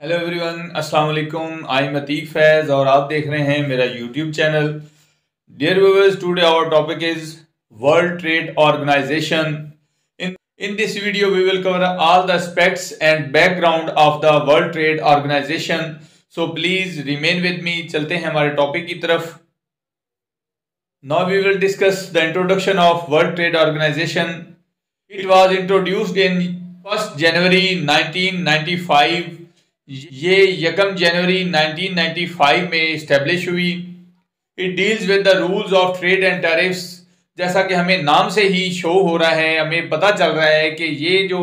Hello everyone, अस्सलाम वालेकुम। I am Atiq Faiz और आप देख रहे हैं मेरा YouTube channel. Dear viewers, today our topic is world trade organisation. In this video we will cover all the aspects and background of the world trade organisation. So please remain with me. चलते हैं हमारे topic की तरफ। Now we will discuss the introduction of world trade organisation. It was introduced in 1 जनवरी 1995। ये 1 जनवरी 1995 में establish हुई। It deals with the rules of trade and tariffs. जैसा कि हमें नाम से ही शो हो रहा है, हमें पता चल रहा है कि ये जो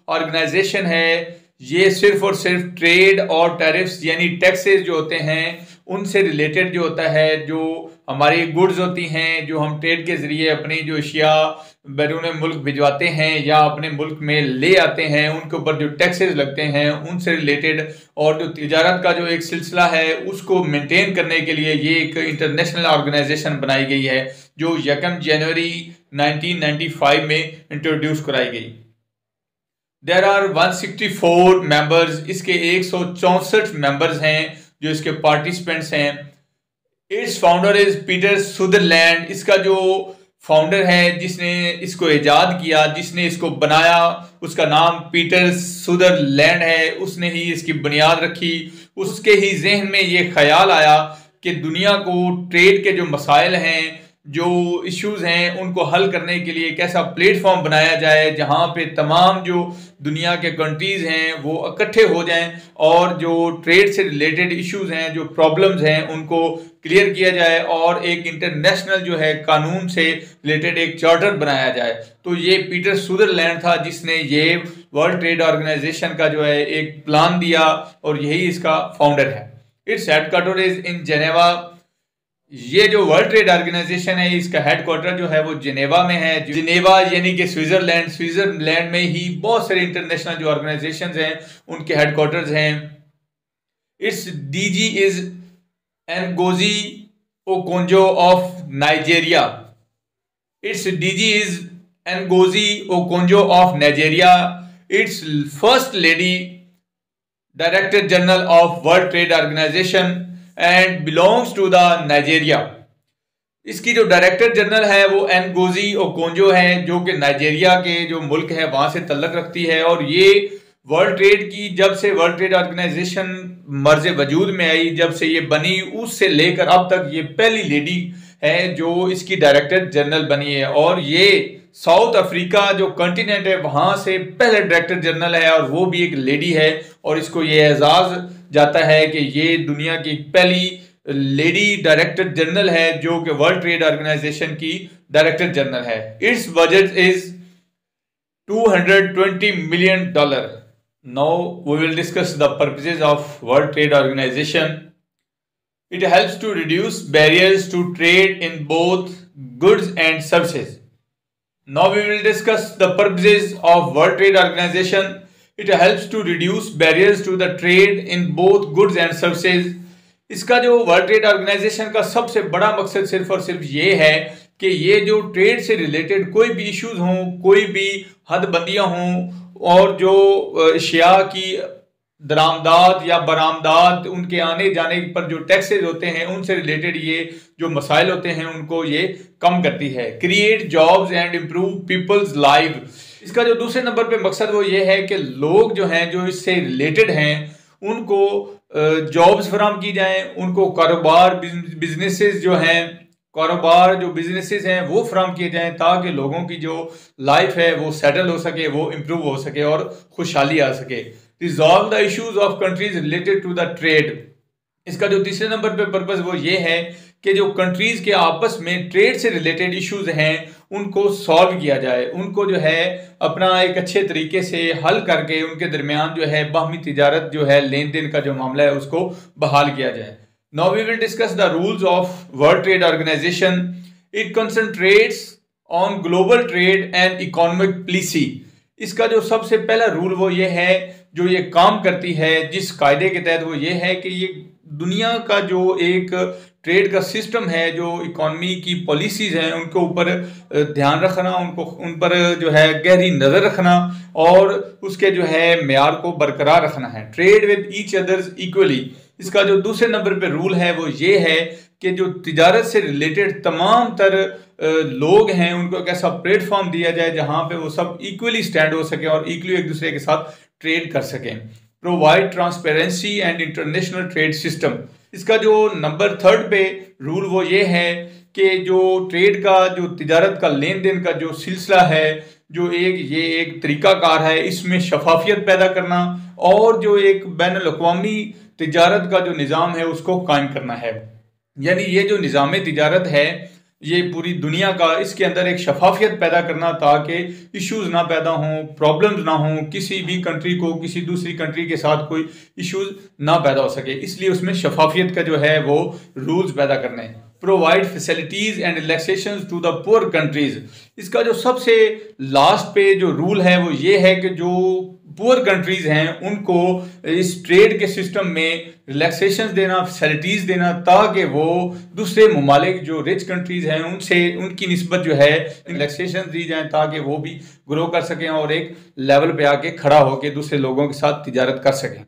ऑर्गेनाइजेशन है ये सिर्फ और सिर्फ ट्रेड और टैरिफ्स यानी टैक्सेस जो होते हैं उनसे रिलेटेड जो होता है, जो हमारी गुड्स होती हैं जो हम ट्रेड के ज़रिए अपनी जो अशिया बैरून मुल्क भिजवाते हैं या अपने मुल्क में ले आते हैं, उनके ऊपर जो टैक्सेस लगते हैं उनसे रिलेटेड और जो तिजारत का जो एक सिलसिला है उसको मेंटेन करने के लिए ये एक इंटरनेशनल ऑर्गेनाइजेशन बनाई गई है जो 1 जनवरी 1995 में इंट्रोड्यूस कराई गई। There are 164 members. इसके 164 मेंबर्स हैं जो इसके पार्टिसिपेंट्स हैं। Its founder is Peter Sutherland. इसका जो फाउंडर है, जिसने इसको ईजाद किया, जिसने इसको बनाया, उसका नाम पीटर सुदरलैंड है। उसने ही इसकी बुनियाद रखी। उसके ही जहन में ये ख्याल आया कि दुनिया को ट्रेड के जो मसाइल हैं, जो इश्यूज हैं, उनको हल करने के लिए एक ऐसा प्लेटफॉर्म बनाया जाए जहां पे तमाम जो दुनिया के कंट्रीज हैं वो इकट्ठे हो जाएं और जो ट्रेड से रिलेटेड इश्यूज हैं, जो प्रॉब्लम्स हैं, उनको क्लियर किया जाए और एक इंटरनेशनल जो है कानून से रिलेटेड एक चार्टर बनाया जाए। तो ये पीटर सुदरलैंड था जिसने ये वर्ल्ड ट्रेड ऑर्गेनाइजेशन का जो है एक प्लान दिया और यही इसका फाउंडर है। Its headquarter is in Geneva. ये जो वर्ल्ड ट्रेड ऑर्गेनाइजेशन है इसका हेडक्वार्टर जो है वो जिनेवा में है। जिनेवा यानी कि स्विट्जरलैंड। स्विट्जरलैंड में ही बहुत सारे इंटरनेशनल जो ऑर्गेनाइजेशंस हैं उनके हेडक्वार्टर्स हैं। Its DG is Ngozi Okonjo of Nigeria. Its DG is Ngozi Okonjo of Nigeria. Its first lady director general of world trade Organization and belongs to the Nigeria. इसकी जो director general है वो एनगोजी Okonjo है जो कि Nigeria के जो मुल्क है वहां से तल्लक रखती है। और ये वर्ल्ड ट्रेड की, जब से वर्ल्ड ट्रेड ऑर्गेनाइजेशन मर्ज वजूद में आई, जब से ये बनी, उससे लेकर अब तक ये पहली लेडी है जो इसकी डायरेक्टर जनरल बनी है। और ये साउथ अफ्रीका जो कॉन्टिनेंट है वहां से पहले डायरेक्टर जनरल है और वो भी एक लेडी है। और इसको ये एजाज जाता है कि ये दुनिया की पहली लेडी डायरेक्टर जनरल है जो कि वर्ल्ड ट्रेड ऑर्गेनाइजेशन की डायरेक्टर जनरल है। Its budget is $220 million. Now we will discuss the purposes of world trade organisation. It helps to reduce barriers to trade in both goods and services. Now we will discuss the purposes of world trade organisation. It helps to reduce barriers to the trade in both goods and services. इसका जो world trade organisation का सबसे बड़ा मकसद सिर्फ और सिर्फ ये है कि ये जो ट्रेड से रिलेटेड कोई भी इश्यूज हों, कोई भी हदबंदियां हों और जो अशिया की दरामदात या बरामदात, उनके आने जाने पर जो टैक्सेस होते हैं उनसे रिलेटेड ये जो मसाइल होते हैं उनको ये कम करती है। Create jobs and improve people's life. इसका जो दूसरे नंबर पे मकसद वो ये है कि लोग जो हैं जो इससे रिलेटेड हैं उनको जॉब्स फराहम की जाएं, उनको कारोबार बिजनेसेस जो हैं, कारोबार जो बिजनेसेस हैं वो फराहम किए जाएं ताकि लोगों की जो लाइफ है वो सेटल हो सके, वो इम्प्रूव हो सके और खुशहाली आ सके। Resolve the issues of countries related to the trade. इसका जो तीसरे नंबर पे पर्पस वो ये है कि जो कंट्रीज के आपस में ट्रेड से रिलेटेड इश्यूज हैं उनको सॉल्व किया जाए, उनको जो है अपना एक अच्छे तरीके से हल करके उनके दरमियान जो है बाहमी तिजारत जो है, लेन देन का जो मामला है उसको बहाल किया जाए। Now we will discuss the rules of world trade organisation. It concentrates on global trade and economic policy. इसका जो सबसे पहला रूल वो ये है, जो ये काम करती है जिस कायदे के तहत, वो ये है कि ये दुनिया का जो एक ट्रेड का सिस्टम है, जो इकॉनमी की पॉलिसीज़ हैं उनके ऊपर ध्यान रखना, उन पर जो है गहरी नज़र रखना और उसके जो है मेयार को बरकरार रखना है। Trade with each others equally, इसका जो दूसरे नंबर पे रूल है वो ये है कि जो तिजारत से रिलेटेड तमाम तर लोग हैं उनको एक ऐसा प्लेटफॉर्म दिया जाए जहां पे वो सब इक्वली स्टैंड हो सके और इक्वली एक दूसरे के साथ ट्रेड कर सकें। Provide transparency and international trade system, इसका जो नंबर 3 पे रूल वो ये है कि जो ट्रेड का जो तिजारत का लेन देन का जो सिलसिला है, जो एक तरीकाकार है, इसमें शफाफियत पैदा करना और जो एक बैनुल-अक़वामी तिजारत का जो निज़ाम है उसको कायम करना है। यानी ये जो निज़ाम तिजारत है ये पूरी दुनिया का, इसके अंदर एक शफाफियत पैदा करना ताकि इश्यूज़ ना पैदा हों, प्रॉब्लम्स ना हों, किसी भी कंट्री को किसी दूसरी कंट्री के साथ कोई इश्यूज़ ना पैदा हो सके, इसलिए उसमें शफाफियत का जो है वो रूल्स पैदा करने हैं। Provide facilities and relaxation to the poor countries, इसका जो सबसे लास्ट पे जो रूल है वो ये है कि जो पुअर कंट्रीज हैं उनको इस ट्रेड के सिस्टम में रिलैक्सेशन देना, फैसिलिटीज़ देना ताकि वो दूसरे ममालिक जो रिच कंट्रीज हैं उनसे उनकी निस्बत जो है रिलैक्सेशन दी जाए ताकि वो भी ग्रो कर सकें और एक लेवल पे आके खड़ा होकर दूसरे लोगों के साथ तिजारत कर सकें।